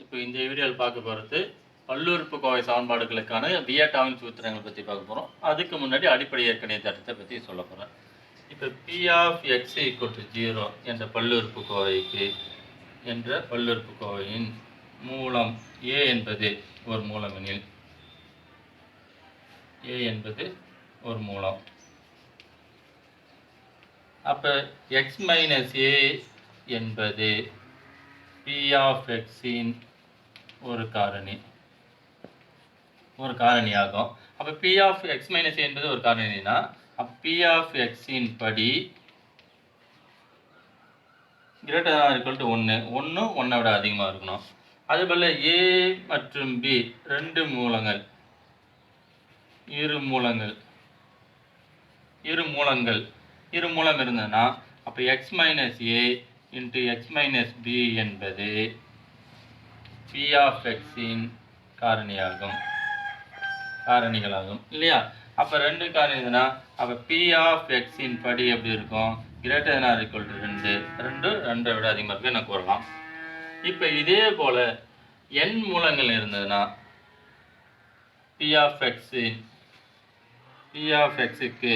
இப்போ இந்த வீடியோவில் பார்க்க போகிறது பல்லுறுப்புக்கோவை சமன்பாடுகளுக்கான வியட்டாவின் சூத்திரங்களை பற்றி பார்க்க போகிறோம். அதுக்கு முன்னாடி அடிப்படை இயற்கணித தேற்றத்தை பற்றி சொல்ல போகிறேன். இப்போ P of x = 0 என்ற பல்லுறுப்புக்கோவையின் மூலம் a என்பது ஒரு மூலமெனில் அப்போ x மைனஸ் a என்பது P of x இன் ஒரு காரணியாகும். அப்போ P of x minus a என்பது ஒரு காரணினா அப்போ P of x இன் படி greater than or equal to 1 1 விட அதிகமாக இருக்கணும். அதுபோல் a மற்றும் b இரு மூலம் இருந்ததுன்னா அப்போ x minus a into x minus b என்பது P of x இன் காரணிகளாகும் இல்லையா? அப்போ ரெண்டு காரணினா அப்போ P of x இன் படி எப்படி இருக்கும்? greater than or equal to 2 விட அதிகமாக இருக்கு நான் கூறலாம். இப்போ இதே போல் n மூலங்கள் இருந்ததுன்னா P of xக்கு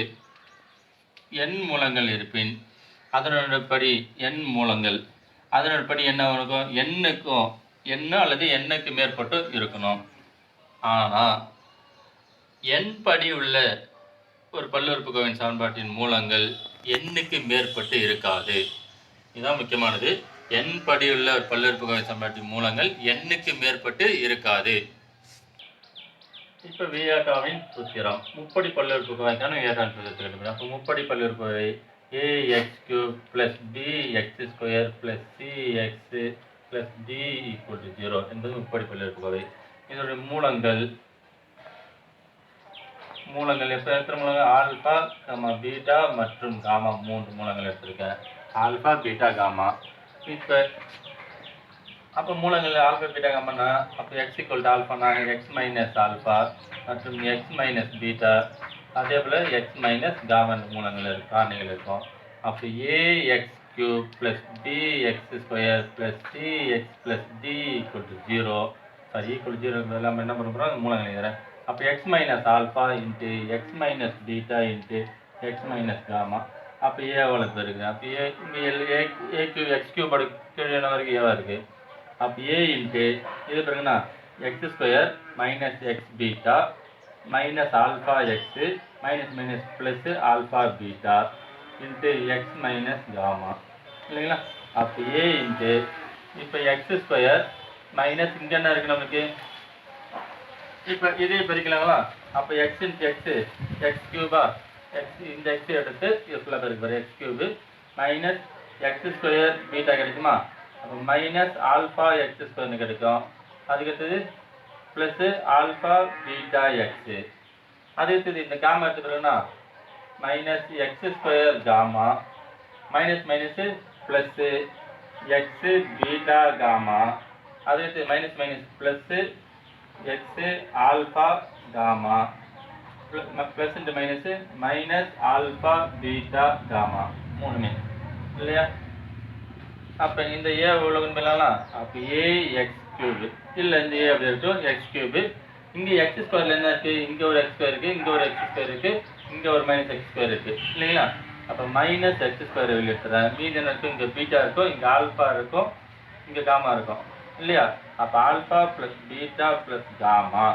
n மூலங்கள் இருப்பின் அதனோட படி என்ன இருக்கும்? n அல்லது nக்கு மேற்பட்டு இருக்கணும். ஆனால் n படி உள்ள ஒரு பல்லுறுப்புக்கோவையின் சமன்பாட்டின் மூலங்கள் nக்கு மேற்பட்டு இருக்காது. இதுதான் முக்கியமானது. n படி உள்ள ஒரு பல்லுறுப்புக்கோவை சமன்பாட்டின் மூலங்கள் nக்கு மேற்பட்டு இருக்காது. இப்போ வியட்டாவின் சூத்திரம் முப்படி பல்லுறுப்புக்கோவைக்கான வியட்டாவின் சூத்திரத்தை கண்டுபிடிக்கும். அப்போ முப்படி பல்லுறுப்புக்கோவை ax³ + bx² + cx + d = 0 என்பது முப்படி பல்லுறுப்புக்கோவை. இதனுடைய மூலங்கள் எப்போ எத்தனை மூலங்கள்? ஆல்பா, பீட்டா மற்றும் காமா 3 மூலங்கள் எடுத்திருக்கேன். Alpha, beta, gamma. இப்போ அப்போ மூலங்கள் ஆல்பா, பீட்டா, காமானா அப்போ x = ஆல்பானா x மைனஸ் ஆல்பா மற்றும் x மைனஸ் பீட்டா, அதே போல் x மைனஸ் காமா காரணிகள் இருக்கும். அப்போ ax³ + bx² + cx + d = 0. = 0 நம்ம என்ன பண்ண போகிறோம்? மூலங்கள் எழுதுறேன். அப்போ x minus alpha into x minus beta into x minus gamma. அப்போ ஏவோட இருக்குது. அப்போ இங்கே x³ கீழே என்ன வரைக்கும் ஏவா இருக்குது. அப்போ a இன்ட்டு இது பிறகுனா x² minus x beta minus alpha x minus plus alpha beta into x minus gamma இல்லைங்களா? அப்போ a இன்ட்டு இப்போ x² மைனஸ் இங்கே என்ன இருக்குது நமக்கு? இப்போ இதே பிரிக்கலாங்களா? அப்போ x இன்ட்டு x³ இந்த x எடுத்து இது ஃபுல்லாக பெருக்க x³ மைனஸ் x² பீட்டா கிடைக்குமா? அப்போ மைனஸ் ஆல்ஃபா x² கிடைக்கும். அதுக்கடுத்தது ப்ளஸ்ஸு ஆல்ஃபா பீட்டா எக்ஸு. அதுக்கடுத்தது இந்த காமா எடுத்துக்கிறோன்னா minus x² gamma minus plus x beta gamma. அதுக்கடுத்து minus plus x alpha gamma plus into minus alpha beta gamma 3 இல்லையா? அப்போ இந்த ஏ எவ்வளோன்னு சொல்லலாம்? அப்போ ax³ இல்லை இந்த ஏ அப்படி இருக்கும் x³ இங்கே x² என்ன இருக்குது? இங்கே ஒரு x² இருக்குது, இங்கே ஒரு x² இருக்குது, இங்கே ஒரு மைனஸ் x² இருக்குது இல்லைங்களா? அப்போ மைனஸ் x² வெளியிட்டுறேன். மீதி என்ன இருக்கும்? இங்கே பீட்டா இருக்கும், இங்கே ஆல்ஃபா இருக்கும், இங்கே காமா இருக்கும் இல்லையா? அப்போ alpha plus beta plus gamma.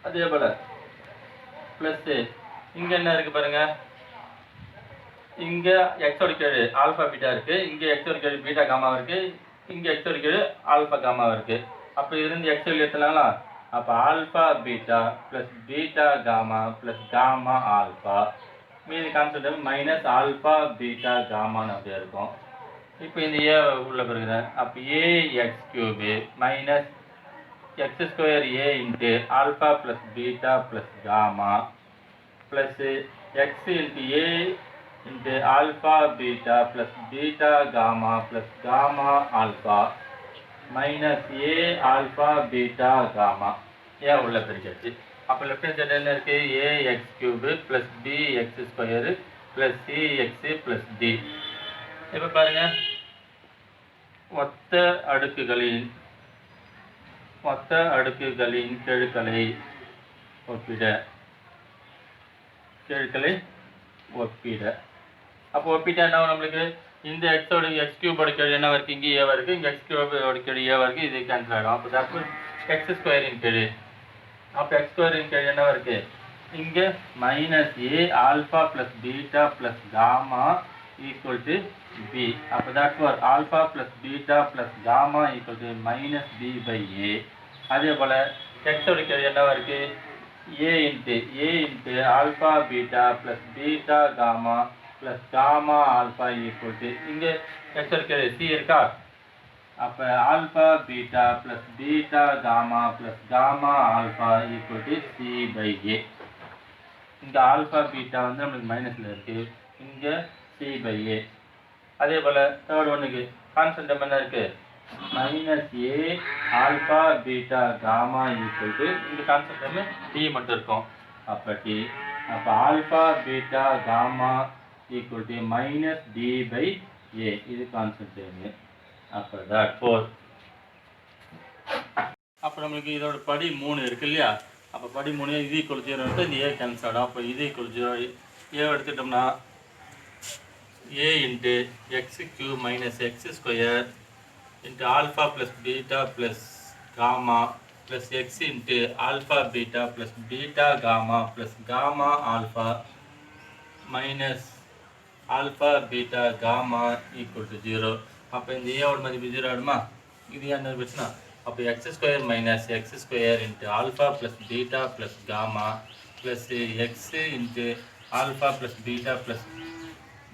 அதே போல் ப்ளஸ்ஸு இங்கே என்ன இருக்குது பாருங்கள்? இங்கே எக்ஸோட கீழே ஆல்ஃபா பீட்டா இருக்குது, இங்கே எக்ஸோட கீழே பீட்டா காமாவும் இருக்குது, இங்கே எக்ஸோட கீழே ஆல்ஃபா காமாவும் இருக்குது. அப்போ இதுலேருந்து எக்ஸ் வெளியே எடுத்துலாங்களா? அப்போ alpha beta plus beta gamma plus gamma alpha. மீதி கான்செப்ட் மைனஸ் ஆல்ஃபா பீட்டா காமான்னு அப்படியே இருக்கும். இப்போ இந்த ஏ உள்ள பெறுகிறேன். அப்போ ax³ minus x² a into alpha plus beta plus gamma plus x into a into alpha beta plus beta gamma plus gamma alpha minus a alpha beta gamma. A உள்ள பெருக்காச்சு. அப்போ லெஃப்ட் ஹேண்ட் சைடு என்ன இருக்குது? ax³ plus bx² plus cx plus d. இப்போ பாருங்கள் ஒத்த அடுக்குகளின் கெழுக்களை ஒப்பிட. அப்போ ஒப்பிட்டா என்ன நம்மளுக்கு இந்த எக்ஸோட எக்ஸ் கியூபோட கெழு என்ன இருக்குது, இங்கே ஏவா இருக்குது, இங்கே எக்ஸ் கியூபோட கெழு ஏவா இருக்குது, இது கேன்சல் ஆகிடும். அப்போ தட் மீன்ஸ் எக்ஸ் ஸ்கொயரின் கெழு. அப்போ எக்ஸ் ஸ்கொயரின் கெழு என்னவா இருக்குது, இங்கே minus a alpha plus beta plus gamma equal to b. அப்போ that for alpha plus beta plus gamma equal to minus b by a. அதே போல் எக்ஸோட கெழு என்னவா இருக்குது, a into alpha beta plus beta gamma plus gamma alpha equal to இங்கே எக்ஸோட கெழு சி இருக்கா. அப்போ alpha beta plus beta gamma plus gamma alpha equal to c by a. இங்கே ஆல்ஃபா பீட்டா வந்து நம்மளுக்கு மைனஸில் இருக்குது, இங்கே சி பை ஏ. அதே போல் தேர்ட் ஒன்றுக்கு கான்ஸ்டன்ட் என்ன இருக்குது, minus a alpha beta gamma equal to இங்கே கான்ஸ்டன்ட் டி மட்டும் இருக்கும். அப்போ alpha beta gamma equal to minus d by a, இது கான்ஸ்டன்ட். அப்போ தட் ஃபோர். அப்போ நம்மளுக்கு இதோட படி 3 இருக்கு இல்லையா. அப்போ படி 3 இது ஈக்குவல் 0 இந்த ஏ கேன்சல் ஆகும். அப்போ இது ஈக்குவல் 0 ஏ எடுத்துட்டோம்னா a into x cube minus x square into alpha plus beta plus gamma plus x into alpha beta plus beta gamma plus gamma alpha minus alpha beta gamma equal to 0. அப்போ இந்த ஏவோட மதிப்பு 0 ஆகிடுமா. இது என்ன இருந்துச்சுன்னா அப்போ x square minus x square into alpha plus beta plus gamma plus x into alpha plus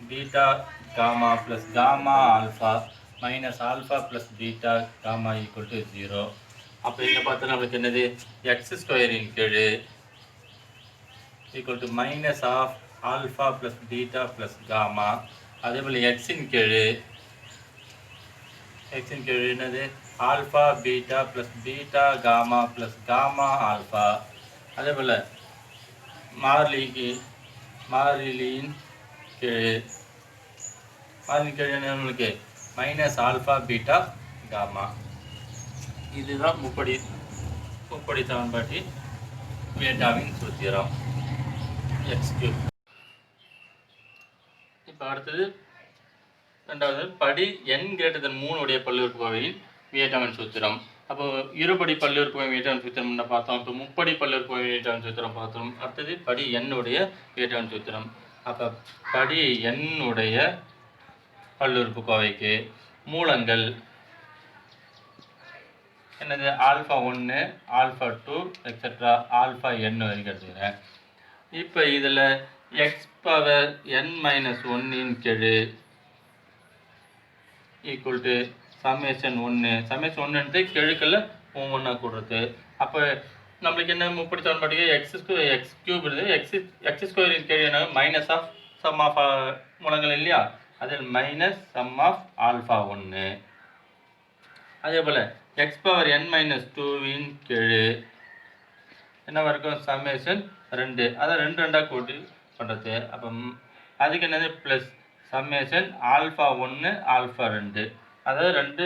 beta gamma plus gamma alpha minus alpha plus beta gamma equal to 0. அப்போ இங்கே பார்த்தா நம்மளுக்கு என்னது எக்ஸ் ஸ்கொயரின் கெழு equal to minus of alpha plus beta plus gamma. அதே போல் எக்ஸின் கெழு என்னது alpha beta plus beta gamma plus gamma alpha. அதே போல் மாறிலியின் கெழு என்ன நம்மளுக்கு மைனஸ் ஆல்ஃபா பீட்டா காமா. இதுதான் முப்படி சமன்பாட்டின் பீட்டாவின் சூத்திரம் எக்ஸ் கியூப். இப்போ அடுத்தது ரெண்டாவது படி n > 3 உடைய பல்லுறுப்புக்கோவையின் வியட்டவன் சூத்திரம். அப்போ இருபடி பல்லுறுப்புக்கோவை வியட்டவன் சூத்திரம் என்ன பார்த்தோம். இப்போ முப்படி பல்லுறுப்புக்கோவை வியட்டவன் சூத்திரம் பார்த்தோம். அடுத்தது படி n உடைய வியட்டவன் சூத்திரம். அப்போ படி n உடைய பல்லுறுப்புக்கோவைக்கு மூலங்கள் என்னது alpha 1 alpha 2 etcetera alpha n வரைக்கும் எடுத்துக்கிறேன். இப்போ இதில் எக்ஸ் பவர் n - 1 கெழு ஈக்குவல் டு சமேஷன் 1 கெழுக்களில் ஒவ்வொன்றா கூடுறது. அப்போ நம்மளுக்கு என்ன முப்படி சமன்பாட்டுக்கு எக்ஸ் கியூப் இருக்குது. எக்ஸ் ஸ்கொயரின் கெழு என்ன மைனஸ் ஆஃப் சம் ஆஃப் மூலங்கள் இல்லையா, அதில் மைனஸ் சம் ஆஃப் ஆல்ஃபா 1. அதே போல் எக்ஸ் பவர் n - 2 கெழு என்னவா இருக்கும் சமேஷன் 2, அதை 2 கூட்டி பண்ணுறது. அப்போ அதுக்கு என்னது ப்ளஸ் சம்மேஷன் ஆல்ஃபா 1 ஆல்ஃபா 2, அதாவது ரெண்டு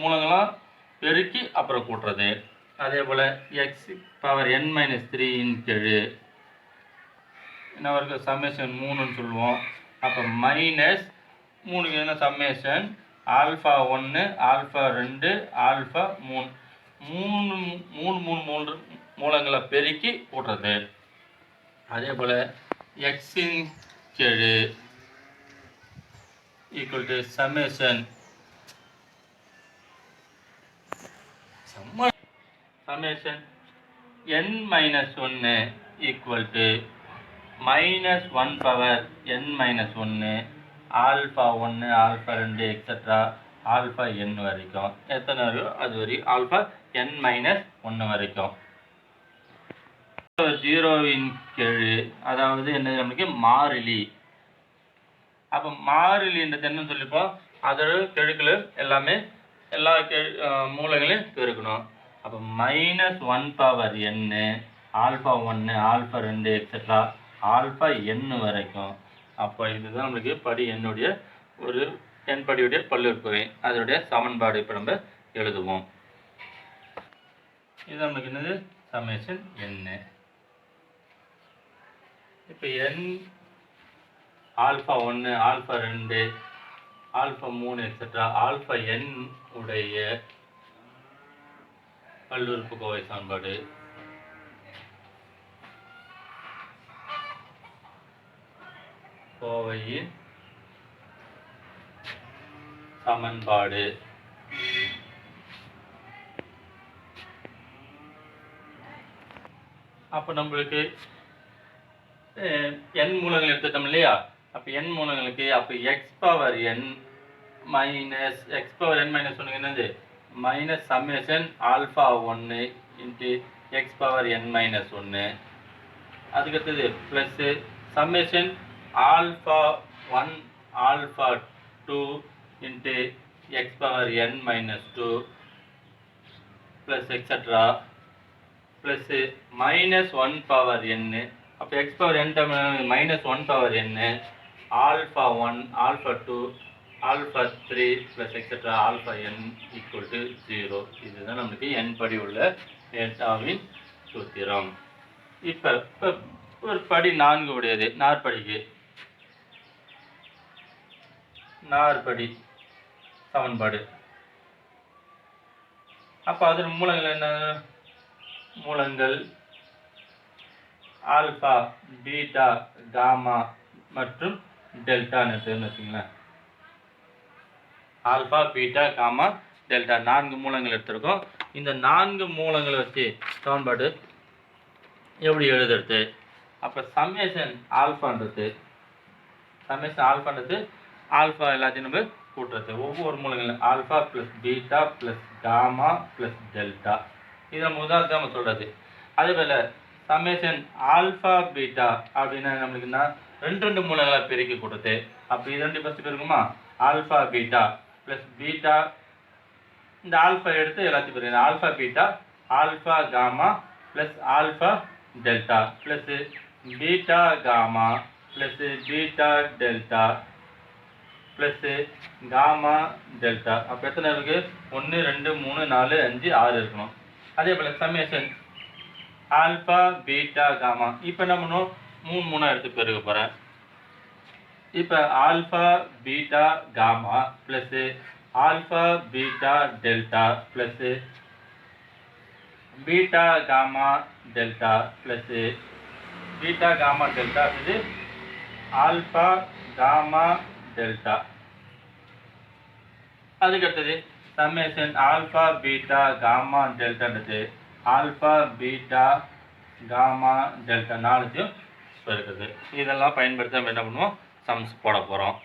மூலங்களாம் பெருக்கி அப்புறம் கூட்டுறது. அதே போல் எக்ஸ் பவர் n - 3 கெழு என்ன இருக்குது சம்மேஷன் 3ன்னு சொல்லுவோம். அப்போ மைனஸ் 3க்கு என்ன சம்மேஷன் ஆல்ஃபா 1 ஆல்ஃபா 2 ஆல்ஃபா 3 மூலங்களை பெருக்கி கூட்டுறது. அதே போல் எக்ஸின் கெழு equal to summation n - 1 equal to -1 power n - 1 alpha 1 alpha 2 etcetera alpha n வரைக்கும். எத்தனை வரைக்கும் அது வரைக்கும் ஆல்ஃபா n - 1 வரைக்கும். 0 கெழு அதாவது என்னது நம்மளுக்கு மாறிலி. அப்போ மாறிலின்றது என்னன்னு சொல்லிப்போம், அதோட கெழுக்கள் எல்லாமே எல்லா மூலங்களையும் பெருக்கணும். அப்போ -1 power n alpha 1 alpha 2 etcetera alpha n வரைக்கும். அப்போ இதுதான் நம்மளுக்கு படி என்னுடைய ஒரு n படியுடைய பல்லுறுப்புக்கோவை அதனுடைய சமன்பாடு இப்போ நம்ம எழுதுவோம். இது நமக்கு என்னது சமேஷன் n. இப்போ n alpha 1 alpha 2 alpha 3 etcetera alpha n உடைய பல்லுறுப்புக்கோவை சமன்பாடு கோவையின் சமன்பாடு. அப்போ நம்மளுக்கு n மூலங்கள் எடுத்துட்டோம் இல்லையா? அப்போ n மூலங்களுக்கு அப்போ எக்ஸ் பவர் n மைனஸ் ஒன்று என்னது minus summation alpha 1 into X power n minus 1. அதுக்கடுத்தது plus summation alpha 1 alpha 2 into X power n minus 2 plus etcetera plus minus 1 power n. அப்போ X power n minus 1 power n alpha 1 alpha 2 alpha 3 plus etcetera alpha n equal to 0. இதுதான் நமக்கு n படி உள்ள டேட்டாவின் சூத்திரம். இப்போ ஒரு படி 4 உடையது நாற்படி சமன்பாடு. அப்போ அதில் மூலங்கள் என்ன? மூலங்கள் ஆல்ஃபா பீட்டா காமா மற்றும் டெல்டான்னு வச்சுங்களேன். ஆல்ஃபா பீட்டா காமா டெல்டா 4 மூலங்கள் எடுத்திருக்கோம். இந்த 4 மூலங்களை வச்சு சமன்பாடு எப்படி எழுதுறது? அப்போ சம்மேஷன் ஆல்ஃபான்றது ஆல்ஃபா எல்லாத்தையும் நம்ம கூட்டுறது. ஒவ்வொரு மூலங்களும் alpha plus beta plus gamma plus delta. இது நம்ம உதாரணம் சொல்கிறது. அதே போல் சம்மேஷன் ஆல்ஃபா பீட்டா அப்படின்னா நம்மளுக்குன்னா ரெண்டு மூலங்களை பெருக்கி கூட்டுறது. அப்போ இது ரெண்டு ஃபஸ்ட்டு பெருக்குமா ஆல்ஃபா பீட்டா ப்ளஸ் பீட்டா இந்த ஆல்ஃபா எடுத்து எல்லாத்தையும் பெருக்கணும். Alpha beta alpha gamma plus alpha delta plus beta gamma plus beta delta plus gamma delta. அப்போ எத்தனை இருக்குது? 1 2 3 4 5 6 இருக்கணும். அதே போல் சம்மேஷன் ஆல்ஃபா பீட்டா காமா. இப்போ என்ன பண்ணுவோம்? 3 எடுத்து பெருக்க போகிறேன். இப்போ alpha beta gamma plus alpha beta delta plus beta gamma delta plus beta gamma delta இது ஆல்ஃபா காமா டெல்டா. அதுக்கடுத்தது சம்மேஷன் ஆல்ஃபா பீட்டா காமா டெல்டான்றது ஆல்ஃபா பீட்டா காமா டெல்டா 4த்தையும் பெருக்குது. இதெல்லாம் பயன்படுத்தி நம்ம என்ன பண்ணுவோம்? சம்ஸ் போட போகிறோம்.